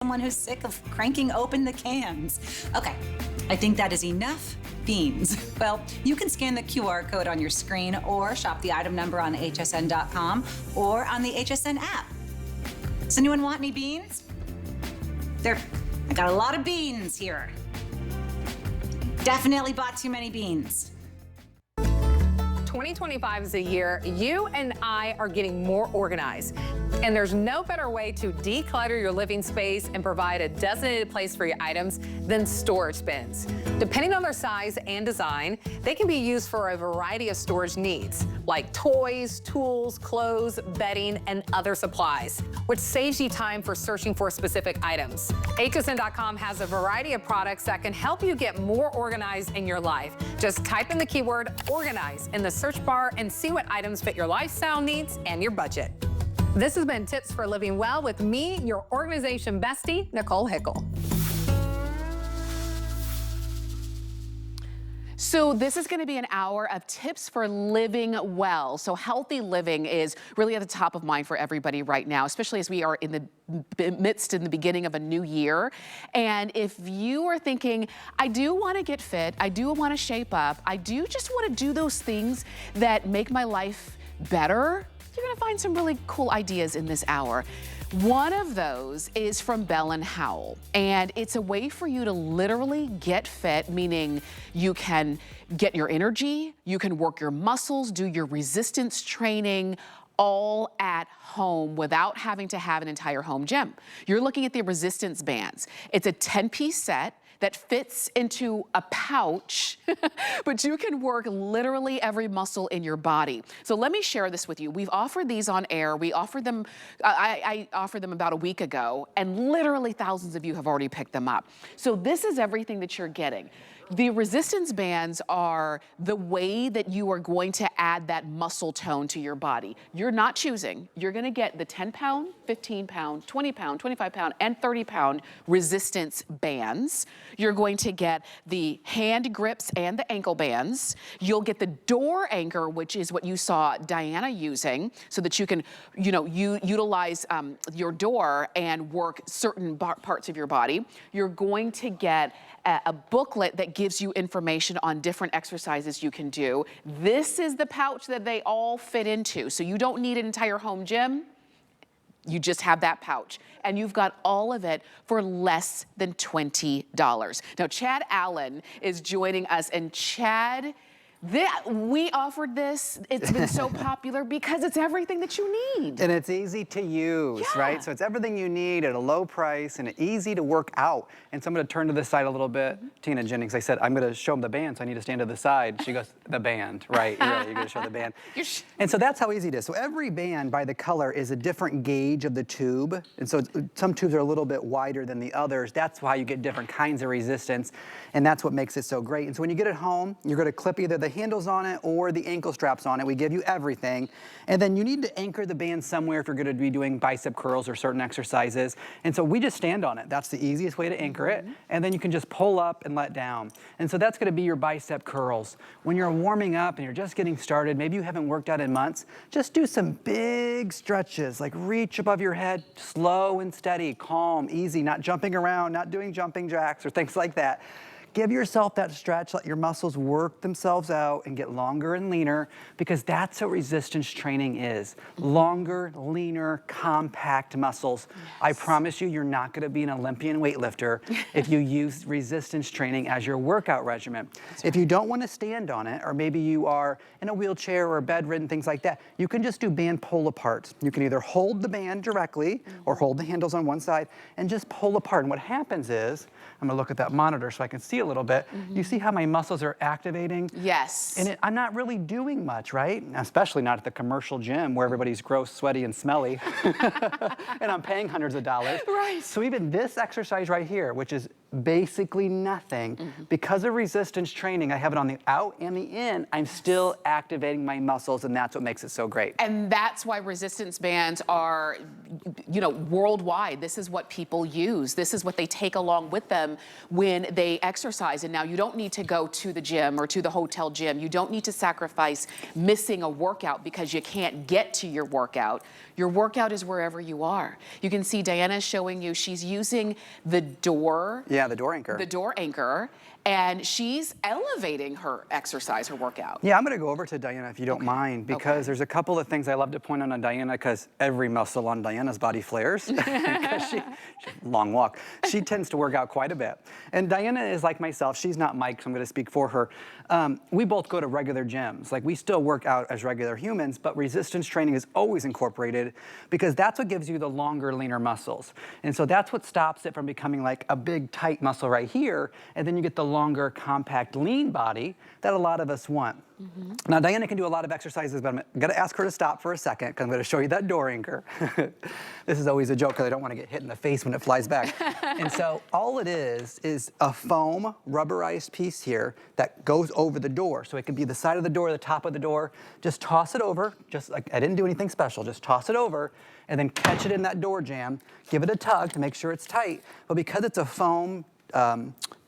someone who's sick of cranking open the cans. Okay, I think that is enough beans. Well, you can scan the QR code on your screen or shop the item number on hsn.com or on the HSN app. Does anyone want any beans? I got a lot of beans here. Definitely bought too many beans. 2025 is a year you and I are getting more organized. And there's no better way to declutter your living space and provide a designated place for your items than storage bins. Depending on their size and design, they can be used for a variety of storage needs, like toys, tools, clothes, bedding, and other supplies, which saves you time for searching for specific items. HSN.com has a variety of products that can help you get more organized in your life. Just type in the keyword organize in the search bar and see what items fit your lifestyle needs and your budget. This has been Tips for Living Well with me, your organization bestie, Nicole Hickel. So this is going to be an hour of tips for living well. So healthy living is really at the top of mind for everybody right now, especially as we are in the beginning of a new year. And if you are thinking, I do want to get fit, I do want to shape up, I do just want to do those things that make my life better, you're going to find some really cool ideas in this hour. One of those is from Bell and Howell, and it's a way for you to literally get fit, meaning you can get your energy, you can work your muscles, do your resistance training, all at home without having to have an entire home gym. You're looking at the resistance bands. It's a 10-piece set that fits into a pouch, but you can work literally every muscle in your body. So let me share this with you. We've offered these on air. We offered them, I offered them about a week ago, and literally thousands of you have already picked them up. So this is everything that you're getting. The resistance bands are the way that you are going to add that muscle tone to your body. You're not choosing. You're gonna get the 10-pound, 15-pound, 20-pound, 25-pound, and 30-pound resistance bands. You're going to get the hand grips and the ankle bands. You'll get the door anchor, which is what you saw Diana using, so that you can, utilize your door and work certain parts of your body. You're going to get a booklet that gives you information on different exercises you can do. This is the pouch that they all fit into. So you don't need an entire home gym. You just have that pouch. And you've got all of it for less than $20. Now, Chad Allen is joining us. And Chad, we offered this. It's been so popular because it's everything that you need. And it's easy to use, right? So it's everything you need at a low price and easy to work out. And so I'm going to turn to the side a little bit. Tina Jennings, I said, I'm going to show them the band, so I need to stand to the side. She goes, the band, right? You're going to show the band. And so that's how easy it is. So every band by the color is a different gauge of the tube. And so some tubes are a little bit wider than the others. That's why you get different kinds of resistance. And that's what makes it so great. And so when you get it home, you're going to clip either the handles on it or the ankle straps on it. We give you everything. And then you need to anchor the band somewhere if you're going to be doing bicep curls or certain exercises. And so we just stand on it. That's the easiest way to anchor it. And then you can just pull up and let down. And so that's going to be your bicep curls. When you're warming up and you're just getting started, maybe you haven't worked out in months, just do some big stretches, like reach above your head, slow and steady, calm, easy, not jumping around, not doing jumping jacks or things like that. Give yourself that stretch, let your muscles work themselves out and get longer and leaner, because that's what resistance training is. Longer, leaner, compact muscles. Yes. I promise you, you're not gonna be an Olympian weightlifter if you use resistance training as your workout regimen. If you don't wanna stand on it, or maybe you are in a wheelchair or bedridden, things like that, you can just do band pull apart. You can either hold the band directly or hold the handles on one side and just pull apart. And what happens is, I'm gonna look at that monitor so I can see a little bit. You see how my muscles are activating? Yes. And I'm not really doing much, right? Especially not at the commercial gym where everybody's gross, sweaty, and smelly. And I'm paying hundreds of dollars. Right. So even this exercise right here, which is basically nothing. Because of resistance training, I have it on the out and the in, I'm still activating my muscles, and that's what makes it so great. And that's why resistance bands are, you know, worldwide. This is what people use. This is what they take along with them when they exercise. And now you don't need to go to the gym or to the hotel gym. You don't need to sacrifice missing a workout because you can't get to your workout. Your workout is wherever you are. You can see Diana is showing you, she's using the door. Yeah, the door anchor. The door anchor. And she's elevating her exercise, her workout. Yeah, I'm gonna go over to Diana if you don't mind, because there's a couple of things I love to point out on Diana, because every muscle on Diana's body flares. she, long walk. She tends to work out quite a bit. And Diana is like myself, she's not Mike, so I'm gonna speak for her. We both go to regular gyms. Like, we still work out as regular humans, but resistance training is always incorporated because that's what gives you the longer, leaner muscles. And so that's what stops it from becoming like a big, tight muscle right here, and then you get the longer, compact, lean body that a lot of us want. Now, Diana can do a lot of exercises, but I'm gonna ask her to stop for a second because I'm gonna show you that door anchor. This is always a joke because I don't want to get hit in the face when it flies back. And so all it is a foam rubberized piece here that goes over the door. So it could be the side of the door, the top of the door. Just toss it over, just like I didn't do anything special, just toss it over and then catch it in that door jamb, give it a tug to make sure it's tight. But because it's a foam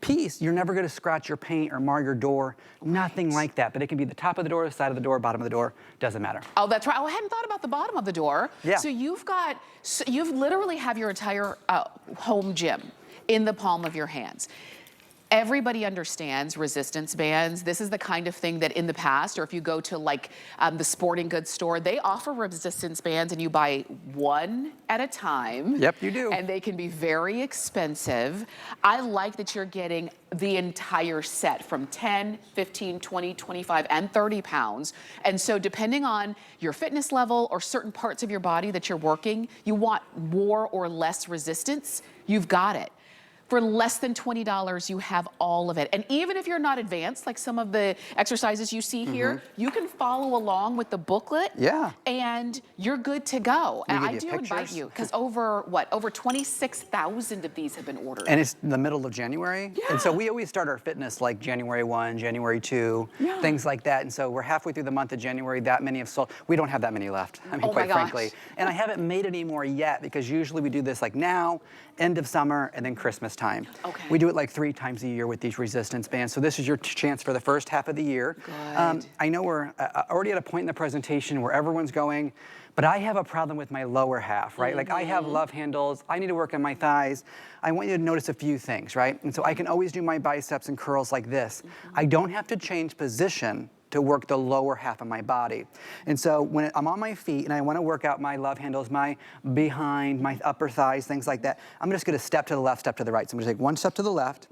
piece, you're never gonna scratch your paint or mar your door, nothing like that. But it can be the top of the door, the side of the door, bottom of the door, doesn't matter. Oh, that's right. Oh, I hadn't thought about the bottom of the door. Yeah. So you've literally have your entire home gym in the palm of your hands. Everybody understands resistance bands. This is the kind of thing that in the past, or if you go to like the sporting goods store, they offer resistance bands and you buy one at a time. Yep, you do. And they can be very expensive. I like that you're getting the entire set from 10, 15, 20, 25, and 30 pounds. And so depending on your fitness level or certain parts of your body that you're working, you want more or less resistance, you've got it. For less than $20, you have all of it. And even if you're not advanced, like some of the exercises you see here, you can follow along with the booklet. Yeah. And you're good to go. And I do invite pictures. you, because over 26,000 of these have been ordered. And it's the middle of January. Yeah. And so we always start our fitness like January 1, January 2, things like that. And so we're halfway through the month of January, that many have sold. We don't have that many left, I mean, Oh my quite gosh. frankly. And I haven't made any more yet because usually we do this like now, end of summer, and then Christmas time. Okay. We do it like 3 times a year with these resistance bands. So this is your chance for the first half of the year. Good. I know we're already at a point in the presentation where everyone's going, but I have a problem with my lower half, right? Like, I have love handles, I need to work on my thighs. I want you to notice a few things, right? And so I can always do my biceps and curls like this. I don't have to change position to work the lower half of my body. And so when I'm on my feet and I wanna work out my love handles, my behind, my upper thighs, things like that, I'm just gonna step to the left, step to the right. So I'm gonna take one step to the left,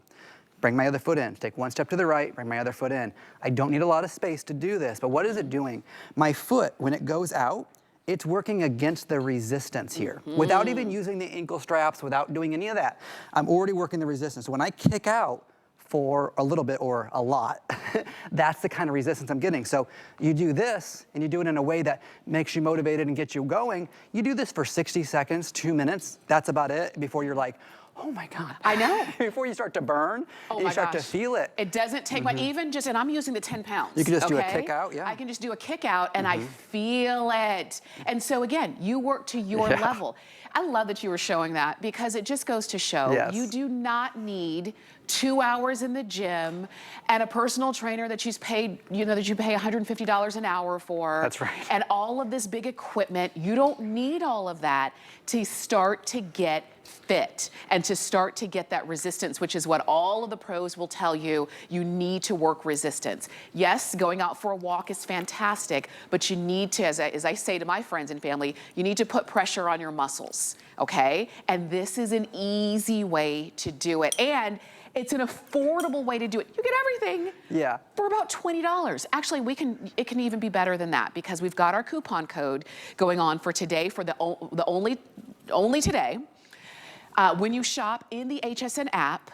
bring my other foot in, take one step to the right, bring my other foot in. I don't need a lot of space to do this, but what is it doing? My foot, when it goes out, it's working against the resistance here. Without even using the ankle straps, without doing any of that, I'm already working the resistance. So when I kick out for a little bit or a lot, that's the kind of resistance I'm getting. So you do this, and you do it in a way that makes you motivated and gets you going. You do this for 60 seconds, 2 minutes, that's about it, before you're like, oh my God. I know. Before you start to burn, and you start to feel it. It doesn't take much, even just, and I'm using the 10 pounds. You can just do a kick out, yeah. I can just do a kick out and I feel it. And so again, you work to your level. I love that you were showing that because it just goes to show you do not need 2 hours in the gym and a personal trainer that you pay $150 an hour for. That's right. And all of this big equipment. You don't need all of that to start to get fit and to start to get that resistance, which is what all of the pros will tell you. You need to work resistance. Yes, going out for a walk is fantastic, but you need to, as I say to my friends and family, you need to put pressure on your muscles, okay? And this is an easy way to do it. And it's an affordable way to do it. You get everything for about $20. Actually, it can even be better than that because we've got our coupon code going on for today, for the only today. When you shop in the HSN app,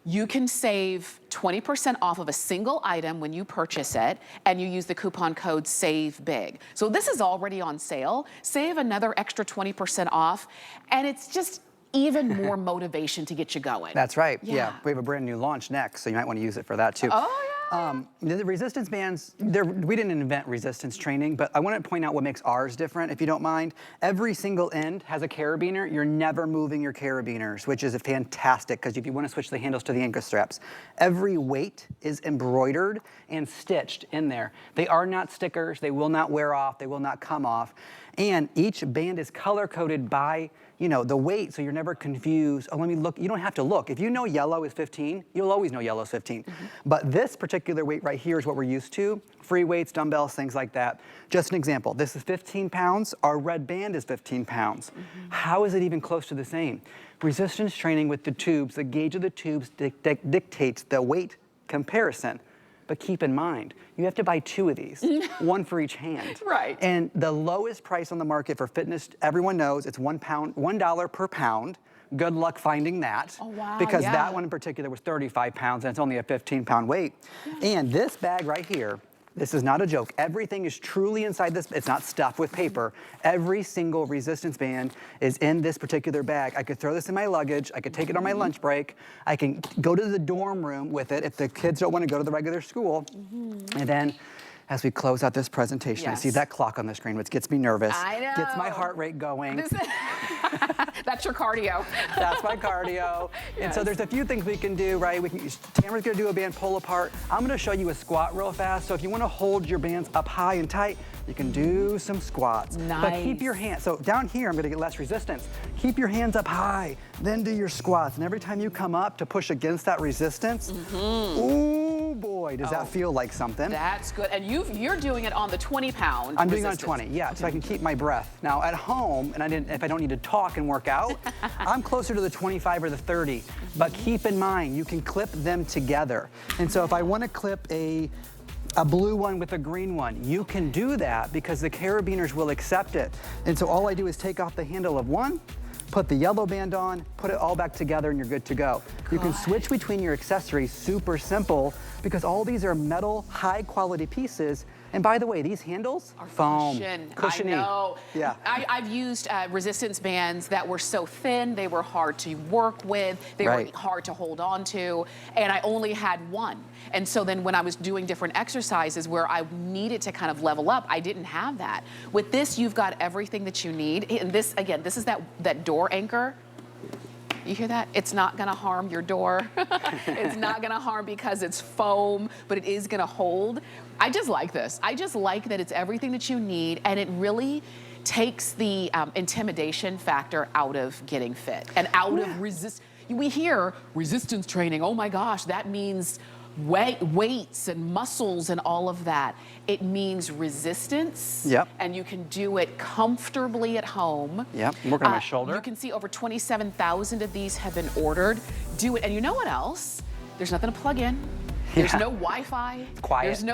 you can save 20% off of a single item when you purchase it, and you use the coupon code SAVEBIG. So this is already on sale. Save another extra 20% off, and it's just even more motivation to get you going. That's right. Yeah. We have a brand new launch next, so you might want to use it for that too. Oh, yeah. The resistance bands, we didn't invent resistance training, but I want to point out what makes ours different, if you don't mind. Every single end has a carabiner. You're never moving your carabiners, which is fantastic, because if you want to switch the handles to the ankle straps, every weight is embroidered and stitched in there. They are not stickers. They will not wear off. They will not come off. And each band is color-coded by, you know, the weight, so you're never confused. Oh, let me look. You don't have to look. If you know yellow is 15, you'll always know yellow is 15. But this particular weight right here is what we're used to. Free weights, dumbbells, things like that. Just an example. This is 15 pounds. Our red band is 15 pounds. How is it even close to the same? Resistance training with the tubes, the gauge of the tubes dictates the weight comparison. But keep in mind, you have to buy 2 of these, 1 for each hand. Right. And the lowest price on the market for fitness, everyone knows, it's $1 per pound. Good luck finding that. Oh, wow, because yeah. that one in particular was 35 pounds and it's only a 15-pound weight. And this bag right here, this is not a joke. Everything is truly inside this. It's not stuffed with paper. Every single resistance band is in this particular bag. I could throw this in my luggage. I could take it on my lunch break. I can go to the dorm room with it if the kids don't want to go to the regular school. And then, as we close out this presentation, I see that clock on the screen, which gets me nervous. I know. Gets my heart rate going. That's your cardio. That's my cardio. And so there's a few things we can do, right? Tamara's gonna do a band pull apart. I'm gonna show you a squat real fast. So if you wanna hold your bands up high and tight, you can do some squats. Nice. But keep your hands, so down here, I'm gonna get less resistance. Keep your hands up high, then do your squats. And every time you come up to push against that resistance, ooh boy, does that feel like something. That's good. And you're doing it on the 20-pound I'm doing it on 20, yeah, so I can keep my breath. Now at home, and if I don't need to talk and work out, I'm closer to the 25 or the 30. But keep in mind, you can clip them together. And so if I want to clip a blue one with a green one, you can do that because the carabiners will accept it. And so all I do is take off the handle of one, put the yellow band on, put it all back together, and you're good to go. You can switch between your accessories, super simple, because all these are metal, high-quality pieces. And by the way, these handles are foam. Cushiony. I know. Yeah. I've used resistance bands that were so thin, they were hard to work with, they were hard to hold on to, and I only had one. And so then when I was doing different exercises where I needed to kind of level up, I didn't have that. With this, you've got everything that you need. And this, again, this is that door anchor. You hear that? It's not gonna harm your door. It's not gonna harm because it's foam, but it is gonna hold. I just like this. I just like that it's everything that you need, and it really takes the intimidation factor out of getting fit and out of we hear resistance training. Oh my gosh, that means weights and muscles and all of that. It means resistance. And you can do it comfortably at home. I'm working on my shoulder. You can see over 27,000 of these have been ordered. Do it, and you know what else? There's nothing to plug in. There's no Wi-Fi. It's quiet.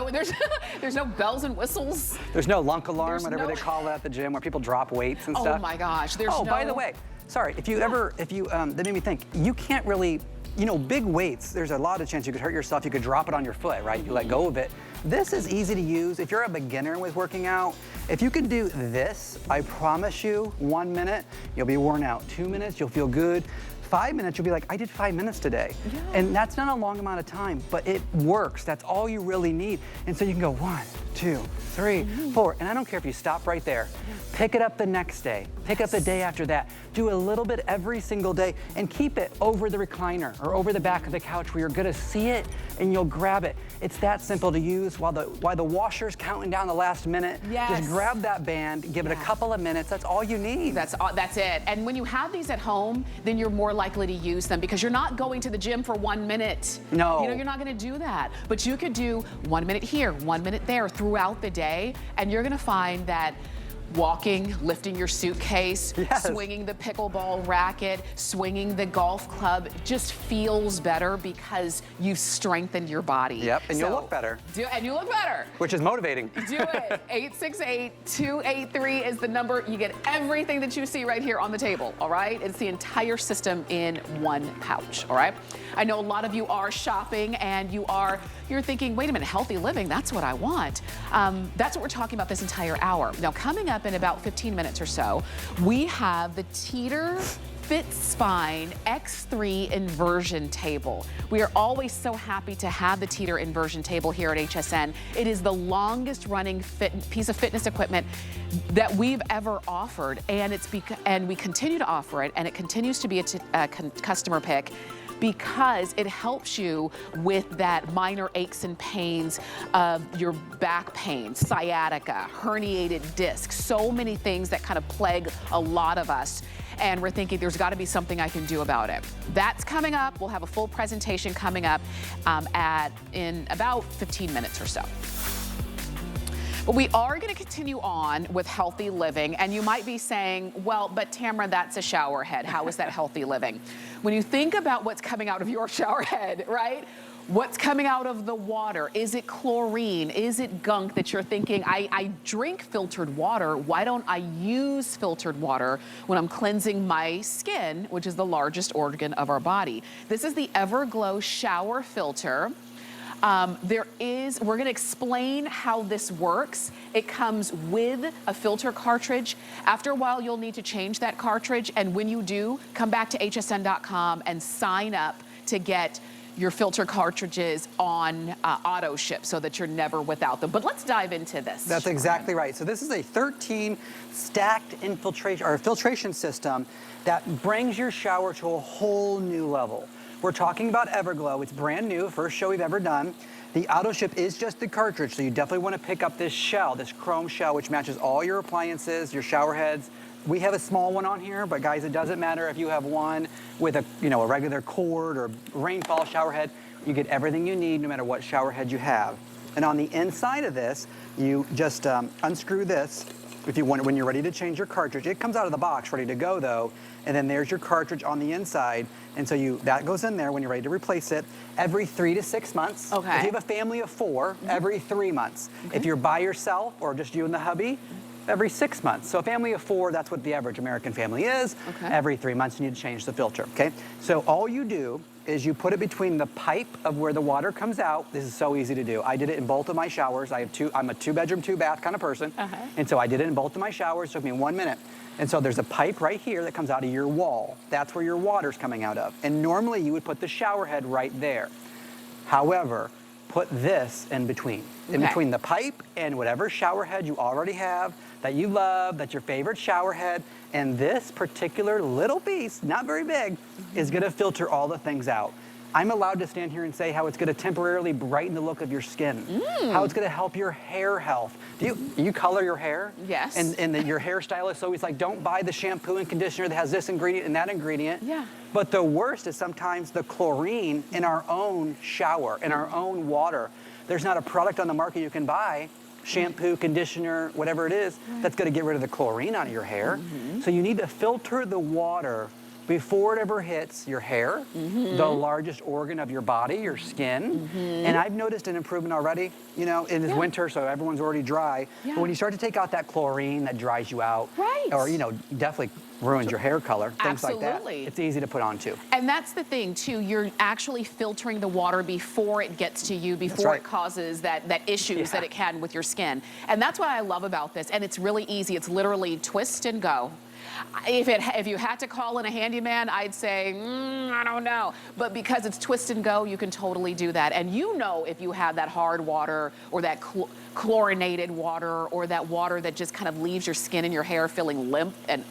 There's no bells and whistles. There's no lunk alarm, whatever they call it at the gym, where people drop weights and stuff. Oh my gosh, there's no... by the way, sorry, that made me think, you can't really, you know, big weights, there's a lot of chance you could hurt yourself. You could drop it on your foot, right? You let go of it. This is easy to use. If you're a beginner with working out, if you can do this, I promise you, 1 minute, you'll be worn out. 2 minutes, you'll feel good. 5 minutes, you'll be like, I did 5 minutes today. And that's not a long amount of time, but it works. That's all you really need. And so you can go 1, 2, 3, 4. And I don't care if you stop right there. Pick it up the next day. Pick up the day after that. Do a little bit every single day and keep it over the recliner or over the back of the couch where you're gonna see it and you'll grab it. It's that simple to use while the washer's counting down the last minute. Just grab that band, give it a couple of minutes. That's all you need. That's it. And when you have these at home, then you're more likely to use them because you're not going to the gym for 1 minute. No. You know, you're not gonna do that. But you could do 1 minute here, 1 minute there throughout the day, and you're gonna find that walking, lifting your suitcase, swinging the pickleball racket, swinging the golf club just feels better because you've strengthened your body. And you'll look better. And you look better. Which is motivating. Do it. 868-283 is the number. You get everything that you see right here on the table, all right? It's the entire system in one pouch, all right? I know a lot of you are shopping and you're thinking, wait a minute, healthy living, that's what I want. That's what we're talking about this entire hour. Now, coming up in about 15 minutes or so, we have the Teeter Fit Spine X3 Inversion Table. We are always so happy to have the Teeter Inversion Table here at HSN. It is the longest running piece of fitness equipment that we've ever offered, and we continue to offer it, and it continues to be a customer pick, because it helps you with that minor aches and pains of your back pain, sciatica, herniated discs, so many things that kind of plague a lot of us. And we're thinking there's got to be something I can do about it. That's coming up. We'll have a full presentation coming up in about 15 minutes or so. But we are going to continue on with healthy living, and you might be saying, well, but Tamara, that's a shower head. How is that healthy living? When you think about what's coming out of your shower head, right? What's coming out of the water? Is it chlorine? Is it gunk that you're thinking, I drink filtered water, why don't I use filtered water when I'm cleansing my skin, which is the largest organ of our body? This is the Everglow shower filter. We're gonna explain how this works. It comes with a filter cartridge. After a while, you'll need to change that cartridge. And when you do, come back to hsn.com and sign up to get your filter cartridges on auto ship so that you're never without them. But let's dive into this. That's exactly right. So this is a 13 stacked filtration system that brings your shower to a whole new level. We're talking about Everglow. It's brand new, first show we've ever done. The auto ship is just the cartridge, so you definitely want to pick up this shell, this chrome shell, which matches all your appliances, your shower heads. We have a small one on here, but guys, it doesn't matter if you have one with a regular cord or rainfall shower head. You get everything you need no matter what shower head you have. And on the inside of this, you just unscrew this if you want, when you're ready to change your cartridge. It comes out of the box ready to go though, and then there's your cartridge on the inside. And so that goes in there when you're ready to replace it every 3 to 6 months. Okay. If you have a family of 4, every 3 months. Okay. If you're by yourself or just you and the hubby, every 6 months. So a family of 4, that's what the average American family is. Okay. Every 3 months you need to change the filter, okay? So all you do is you put it between the pipe of where the water comes out. This is so easy to do. I did it in both of my showers. I'm a 2-bedroom, 2-bath kind of person. And so I did it in both of my showers. It took me 1 minute. And so there's a pipe right here that comes out of your wall. That's where your water's coming out of. And normally you would put the shower head right there. However, put this in between. In between the pipe and whatever shower head you already have that you love, that's your favorite shower head. And this particular little piece, not very big, is gonna filter all the things out. I'm allowed to stand here and say how it's gonna temporarily brighten the look of your skin, how it's gonna help your hair health. Do you color your hair? Yes. And your hairstylist always like, don't buy the shampoo and conditioner that has this ingredient and that ingredient. Yeah. But the worst is sometimes the chlorine in our own shower, in our own water. There's not a product on the market you can buy, shampoo, conditioner, whatever it is, that's gonna get rid of the chlorine out of your hair. So you need to filter the water before it ever hits your hair, the largest organ of your body, your skin. And I've noticed an improvement already. You know, it is winter, so everyone's already dry. But when you start to take out that chlorine that dries you out, or, definitely ruins your hair color, things like that, it's easy to put on too. And that's the thing too, you're actually filtering the water before it gets to you, before it causes that issues that it can with your skin. And that's what I love about this, and it's really easy. It's literally twist and go. If you had to call in a handyman, I'd say, I don't know. But because it's twist and go, you can totally do that. And if you have that hard water or that chlorinated water or that water that just kind of leaves your skin and your hair feeling limp and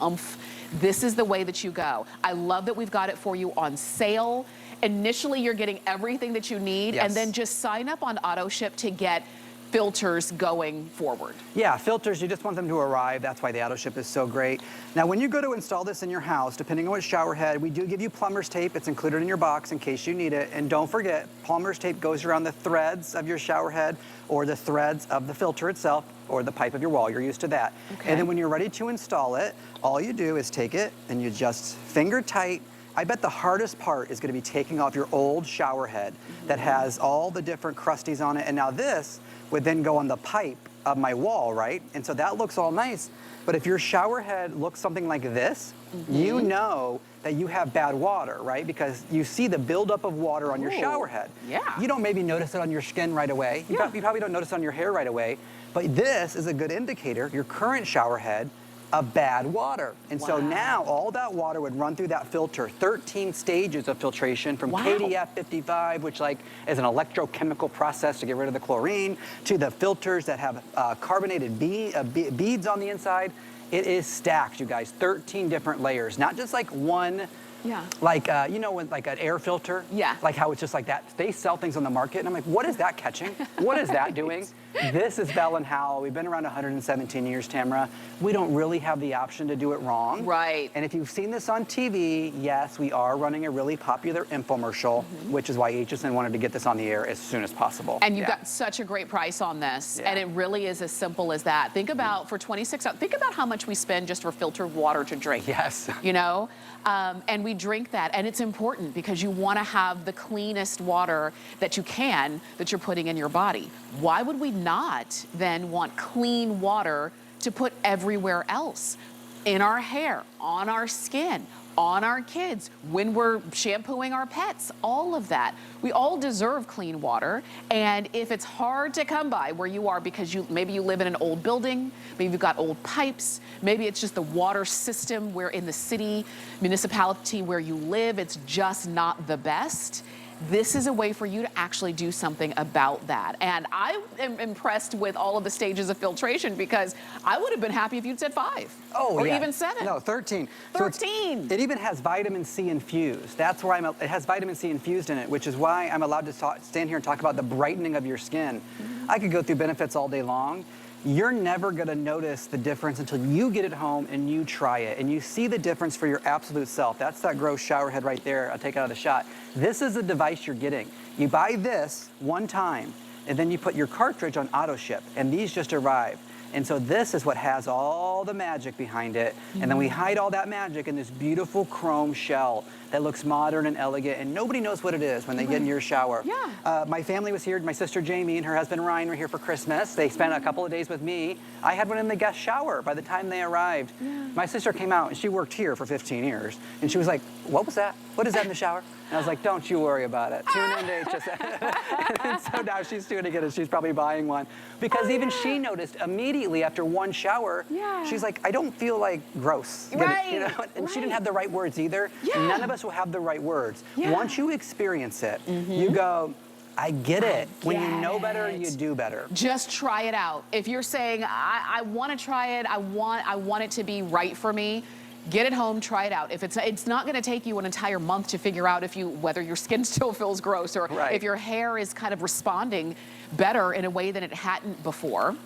this is the way that you go. I love that we've got it for you on sale. Initially, you're getting everything that you need, and then just sign up on auto ship to get filters going forward. Yeah, filters, you just want them to arrive. That's why the auto ship is so great. Now, when you go to install this in your house, depending on what shower head, we do give you plumber's tape. It's included in your box in case you need it. And don't forget, plumber's tape goes around the threads of your shower head or the threads of the filter itself or the pipe of your wall. You're used to that. And then when you're ready to install it, all you do is take it and you just finger tight. I bet the hardest part is gonna be taking off your old shower head that has all the different crusties on it. And now this would then go on the pipe of my wall, right? And so that looks all nice. But if your shower head looks something like this, you know that you have bad water, right? Because you see the buildup of water on your shower head. Yeah. You don't maybe notice it on your skin right away. You probably don't notice it on your hair right away. But this is a good indicator. Your current shower head of bad water. And so now all that water would run through that filter, 13 stages of filtration from KDF 55, which like is an electrochemical process to get rid of the chlorine, to the filters that have carbonated beads on the inside. It is stacked, you guys, 13 different layers, not just like one. Yeah. Like, you know, like an air filter? Yeah. Like how it's just like that. They sell things on the market, and I'm like, what is that catching? What is that doing? This is Bell and Howell. We've been around 117 years, Tamara. We don't really have the option to do it wrong. Right. And if you've seen this on TV, yes, we are running a really popular infomercial, which is why HSN wanted to get this on the air as soon as possible. And you got such a great price on this, and it really is as simple as that. Think about, for $26, think about how much we spend just for filtered water to drink. Yes. You know? And we drink that, and it's important because you want to have the cleanest water that you can that you're putting in your body. Why would we not then want clean water to put everywhere else? In our hair, on our skin, on our kids, when we're shampooing our pets, all of that. We all deserve clean water, and if it's hard to come by where you are because maybe you live in an old building, maybe you've got old pipes, maybe it's just the water system where in the city, municipality where you live, it's just not the best. This is a way for you to actually do something about that. And I am impressed with all of the stages of filtration because I would have been happy if you'd said 5. Oh, or yeah. even 7. No, 13. 13. So it even has vitamin C infused. That's why it has vitamin C infused in it, which is why I'm allowed to stand here and talk about the brightening of your skin. I could go through benefits all day long. You're never gonna notice the difference until you get it home and you try it and you see the difference for your absolute self. That's that gross shower head right there. I'll take out of the shot. This is the device you're getting. You buy this one time and then you put your cartridge on auto ship and these just arrive. And so this is what has all the magic behind it. And then we hide all that magic in this beautiful chrome shell that looks modern and elegant, and nobody knows what it is when they get in your shower. Yeah. My family was here. My sister Jamie and her husband Ryan were here for Christmas. They spent a couple of days with me. I had one in the guest shower by the time they arrived. My sister came out, and she worked here for 15 years. And she was like, what was that? What is that in the shower? And I was like, don't you worry about it. Tune in to HSN. And so now she's tuning in, and she's probably buying one. Because even she noticed immediately after one shower, she's like, I don't feel like gross. Right. You know? And she didn't have the right words either. None of us will have the right words. Once you experience it, you go, I get it. When you know better, you do better. Just try it out. If you're saying, I want to try it, I want it to be right for me, get it home, try it out. If it's not going to take you an entire month to figure out whether your skin still feels gross or if your hair is kind of responding better in a way than it hadn't before.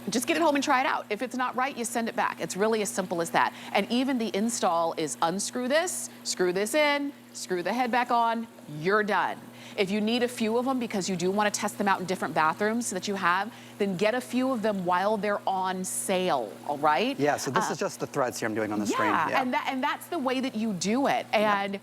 Just get it home and try it out. If it's not right, you send it back. It's really as simple as that. And even the install is unscrew this, screw this in, screw the head back on, you're done. If you need a few of them because you do want to test them out in different bathrooms that you have, then get a few of them while they're on sale, all right? Yeah, so this is just the threads here I'm doing on the screen. Yeah, and that's the way that you do it. And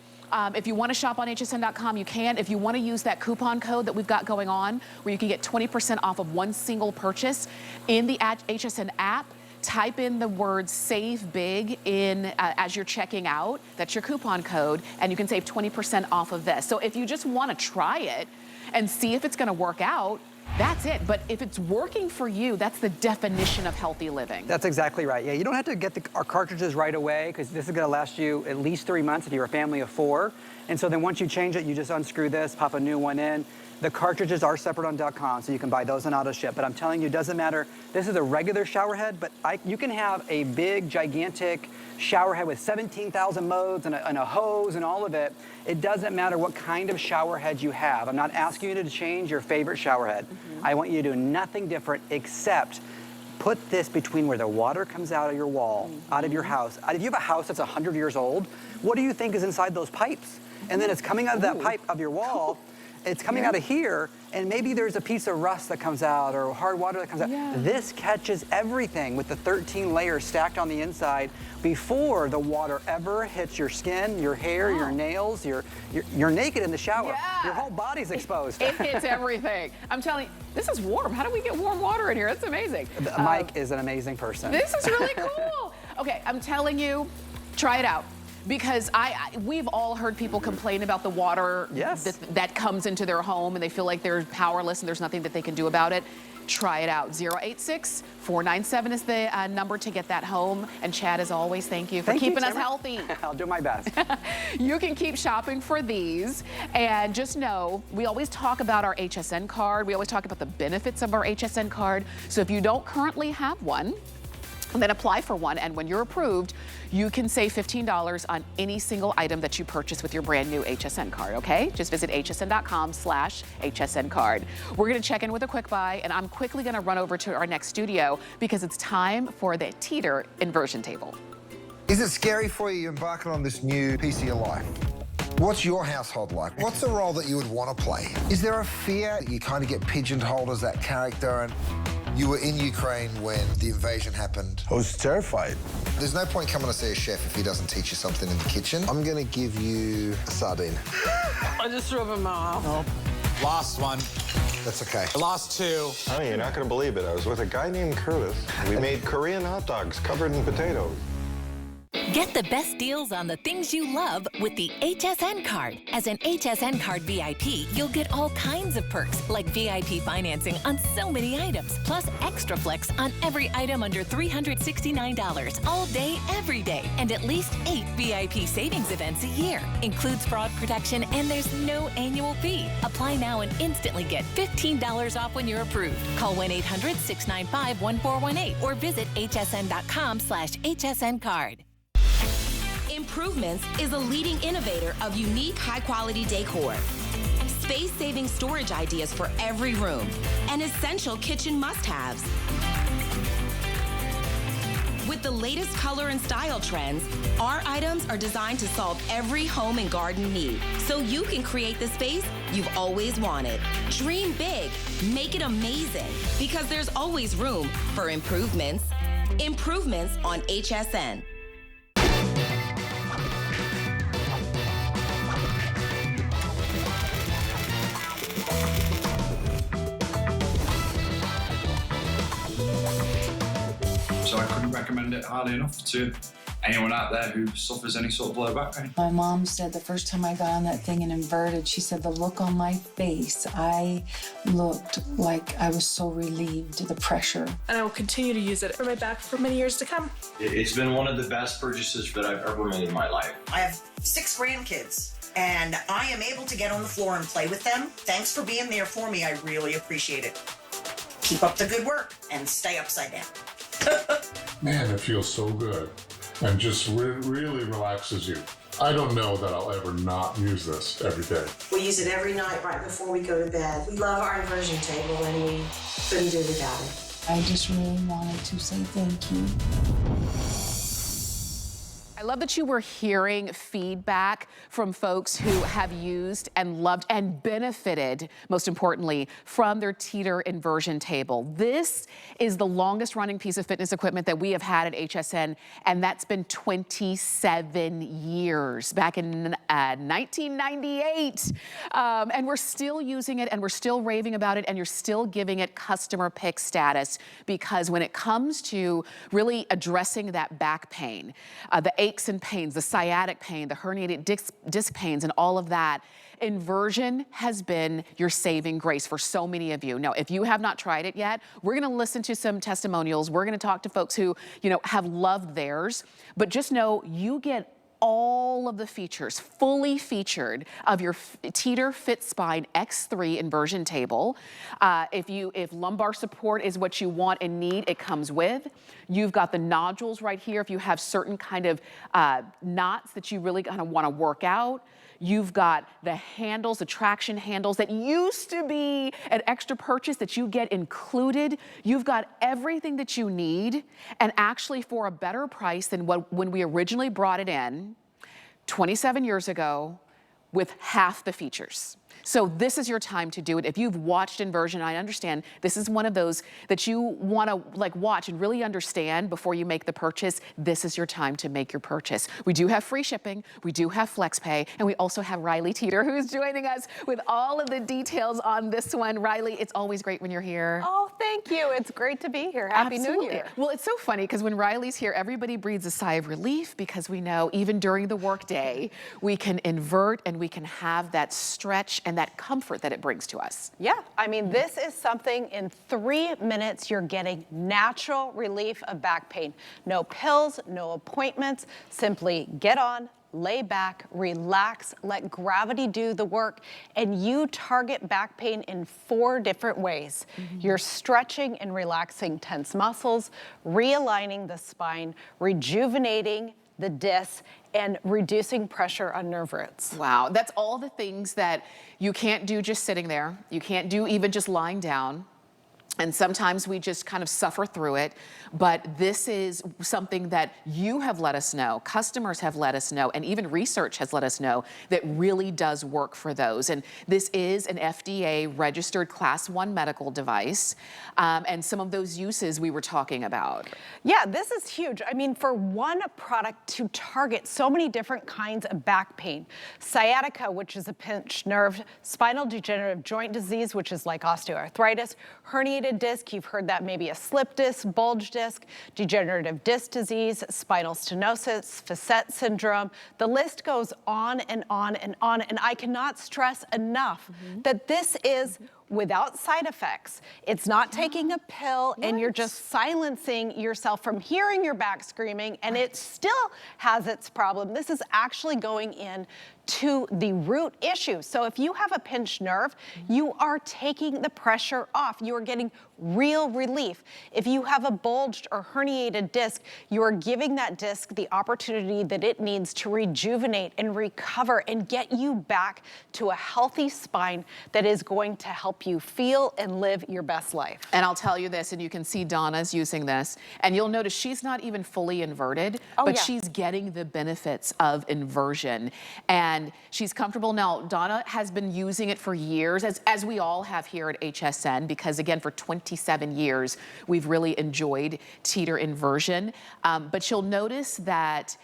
if you want to shop on hsn.com, you can. If you want to use that coupon code that we've got going on, where you can get 20% off of one single purchase in the HSN app, type in the word Save Big in as you're checking out. That's your coupon code, and you can save 20% off of this. So if you just want to try it and see if it's going to work out, that's it. But if it's working for you, that's the definition of healthy living. That's exactly right. Yeah, you don't have to get our cartridges right away because this is going to last you at least 3 months if you're a family of 4. And so then once you change it, you just unscrew this, pop a new one in. The cartridges are separate on .com, so you can buy those on auto ship. But I'm telling you, it doesn't matter. This is a regular shower head, but you can have a big, gigantic shower head with 17,000 modes and a hose and all of it. It doesn't matter what kind of shower head you have. I'm not asking you to change your favorite shower head. I want you to do nothing different except put this between where the water comes out of your wall, out of your house. If you have a house that's 100 years old, what do you think is inside those pipes? And then it's coming out of that pipe of your wall. It's coming out of here, and maybe there's a piece of rust that comes out or hard water that comes out. This catches everything with the 13 layers stacked on the inside before the water ever hits your skin, your hair, your nails. You're naked in the shower. Your whole body's exposed. It hits everything. I'm telling you, this is warm. How do we get warm water in here? That's amazing. Mike is an amazing person. This is really cool. Okay, I'm telling you, try it out. because we've all heard people complain about the water that comes into their home, and they feel like they're powerless and there's nothing that they can do about it. Try it out. 086-497 is the number to get that home. And Chad, as always, thank you for keeping us healthy. I'll do my best. You can keep shopping for these. And just know, we always talk about our HSN card. We always talk about the benefits of our HSN card. So if you don't currently have one, then apply for one, and when you're approved, you can save $15 on any single item that you purchase with your brand new HSN card, okay? Just visit hsn.com/HSN card. We're gonna check in with a quick buy, and I'm quickly gonna run over to our next studio because it's time for the Teeter Inversion table. Is it scary for you embarking on this new piece of your life? What's your household like? What's the role that you would want to play? Is there a fear that you kind of get pigeonholed as that character? And you were in Ukraine when the invasion happened. I was terrified. There's no point coming to see a chef if he doesn't teach you something in the kitchen. I'm going to give you a sardine. I just threw up in my mouth. Oh. Lost one. That's okay. I lost two. Oh, you're not going to believe it. I was with a guy named Curtis. We made Korean hot dogs covered in potatoes. Get the best deals on the things you love with the HSN card. As an HSN card VIP, you'll get all kinds of perks like VIP financing on so many items, plus extra flex on every item under $369 all day, every day, and at least 8 VIP savings events a year. Includes fraud protection, and there's no annual fee. Apply now and instantly get $15 off when you're approved. Call 1-800-695-1418 or visit hsn.com/HSN card. Improvements is a leading innovator of unique, high-quality decor, space-saving storage ideas for every room, and essential kitchen must-haves. With the latest color and style trends, our items are designed to solve every home and garden need, so you can create the space you've always wanted. Dream big, make it amazing, because there's always room for improvements. Improvements on HSN. So I couldn't recommend it highly enough to anyone out there who suffers any sort of low back pain. My mom said the first time I got on that thing and inverted, she said the look on my face, I looked like I was so relieved, the pressure. And I will continue to use it for my back for many years to come. It's been one of the best purchases that I've ever made in my life. I have 6 grandkids, and I am able to get on the floor and play with them. Thanks for being there for me. I really appreciate it. Keep up the good work and stay upside down. Man, it feels so good and just really relaxes you. I don't know that I'll ever not use this every day. We use it every night right before we go to bed. We love our inversion table and we couldn't do without it. I just really wanted to say thank you. I love that you were hearing feedback from folks who have used and loved and benefited, most importantly, from their Teeter Inversion table. This is the longest running piece of fitness equipment that we have had at HSN, and that's been 27 years, back in 1998. And we're still using it, and we're still raving about it, and you're still giving it customer pick status, because when it comes to really addressing that back pain, the aches and pains, the sciatic pain, the herniated disc pains, and all of that, inversion has been your saving grace for so many of you. Now, if you have not tried it yet, we're gonna listen to some testimonials. We're gonna talk to folks who, have loved theirs, but just know you get all of the features, fully featured, of your Teeter Fit Spine X3 inversion table. If lumbar support is what you want and need, it comes with. You've got the nodules right here if you have certain kind of knots that you really kind of want to work out. You've got the handles, the traction handles that used to be an extra purchase that you get included. You've got everything that you need, and actually for a better price than when we originally brought it in 27 years ago. with half the features. So this is your time to do it. If you've watched Inversion, I understand this is one of those that you want to like watch and really understand before you make the purchase. This is your time to make your purchase. We do have free shipping, we do have FlexPay, and we also have Riley Teeter, who is joining us with all of the details on this one. Riley, it's always great when you're here. Oh, thank you. It's great to be here. Happy New Year. Well, it's so funny because when Riley's here, everybody breathes a sigh of relief because we know even during the workday, we can invert and we can have that stretch and that comfort that it brings to us. Yeah, I mean, this is something in 3 minutes you're getting natural relief of back pain. No pills, no appointments, simply get on, lay back, relax, let gravity do the work, and you target back pain in 4 different ways. You're stretching and relaxing tense muscles, realigning the spine, rejuvenating the discs, and reducing pressure on nerve roots. Wow, that's all the things that you can't do just sitting there. You can't do even just lying down. And sometimes we just kind of suffer through it, but this is something that you have let us know, customers have let us know, and even research has let us know that really does work for those. And this is an FDA registered Class 1 medical device, and some of those uses we were talking about. Yeah, this is huge. I mean, for one product to target so many different kinds of back pain, sciatica, which is a pinched nerve, spinal degenerative joint disease, which is like osteoarthritis, herniated disc, you've heard that maybe a slip disc, bulge disc, degenerative disc disease, spinal stenosis, facet syndrome. The list goes on and on and on, and I cannot stress enough that this is without side effects. It's not taking a pill and you're just silencing yourself from hearing your back screaming, and it still has its problem. This is actually going in to the root issue. So if you have a pinched nerve, you are taking the pressure off. You are getting real relief. If you have a bulged or herniated disc, you are giving that disc the opportunity that it needs to rejuvenate and recover and get you back to a healthy spine that is going to help you feel and live your best life. And I'll tell you this, and you can see Donna's using this, and you'll notice she's not even fully inverted, but she's getting the benefits of inversion. And she's comfortable. Now, Donna has been using it for years, as we all have here at HSN, because again, for 27 years, we've really enjoyed Teeter Inversion. But you'll notice that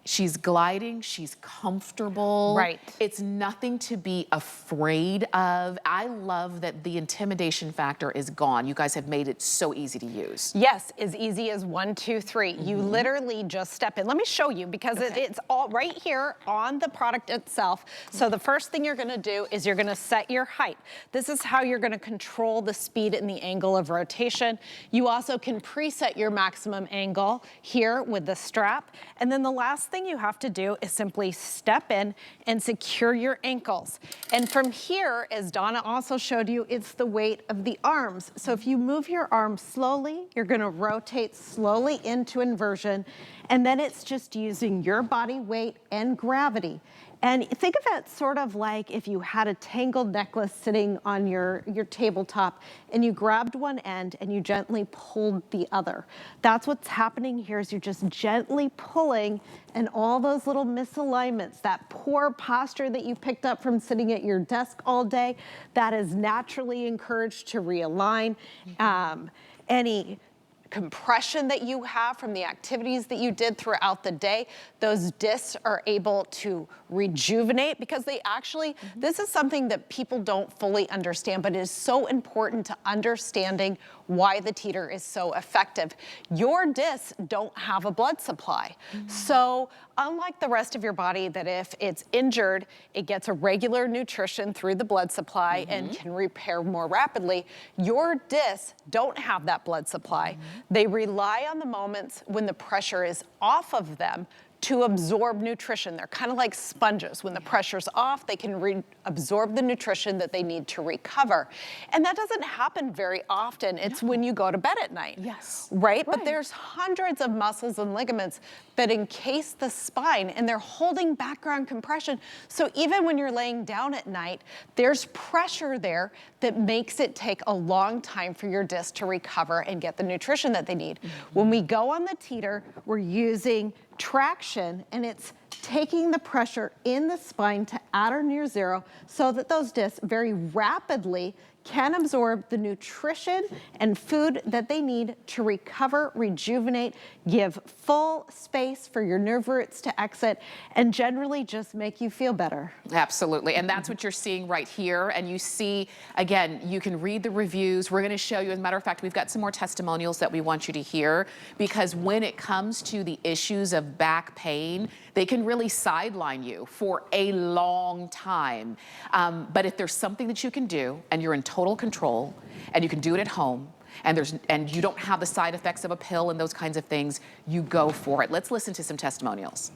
she's gliding, she's comfortable. Right. It's nothing to be afraid of. I love that the intimidation factor is gone. You guys have made it so easy to use. Yes, as easy as 1, 2, 3. You literally just step in. Let me show you because it's all right here on the product itself. So the first thing you're gonna do is you're gonna set your height. This is how you're gonna control the speed and the angle of rotation. You also can preset your maximum angle here with the strap. And then the last thing you have to do is simply step in and secure your ankles. And from here, as Donna also showed you, it's the weight of the arms. So if you move your arms slowly, you're gonna rotate slowly into inversion, and then it's just using your body weight and gravity. And think of it sort of like if you had a tangled necklace sitting on your tabletop and you grabbed one end and you gently pulled the other. That's what's happening here is you're just gently pulling, and all those little misalignments, that poor posture that you picked up from sitting at your desk all day, that is naturally encouraged to realign. Any compression that you have from the activities that you did throughout the day, those discs are able to rejuvenate because they actually, this is something that people don't fully understand, but it is so important to understanding why the Teeter is so effective. Your discs don't have a blood supply. So unlike the rest of your body that if it's injured, it gets a regular nutrition through the blood supply and can repair more rapidly, your discs don't have that blood supply. They rely on the moments when the pressure is off of them to absorb nutrition. They're kind of like sponges. When the pressure's off, they can absorb the nutrition that they need to recover. And that doesn't happen very often. It's when you go to bed at night. Yes. Right? But there's hundreds of muscles and ligaments that encase the spine, and they're holding background compression. So even when you're laying down at night, there's pressure there that makes it take a long time for your disc to recover and get the nutrition that they need. When we go on the Teeter, we're using traction, and it's taking the pressure in the spine to at or near zero so that those discs very rapidly can absorb the nutrition and food that they need to recover, rejuvenate, give full space for your nerve roots to exit, and generally just make you feel better. Absolutely, and that's what you're seeing right here. And you see, again, you can read the reviews. We're gonna show you, as a matter of fact, we've got some more testimonials that we want you to hear, because when it comes to the issues of back pain, they can really sideline you for a long time. But if there's something that you can do, and you're in total control, and you can do it at home, and you don't have the side effects of a pill and those kinds of things, you go for it. Let's listen to some testimonials.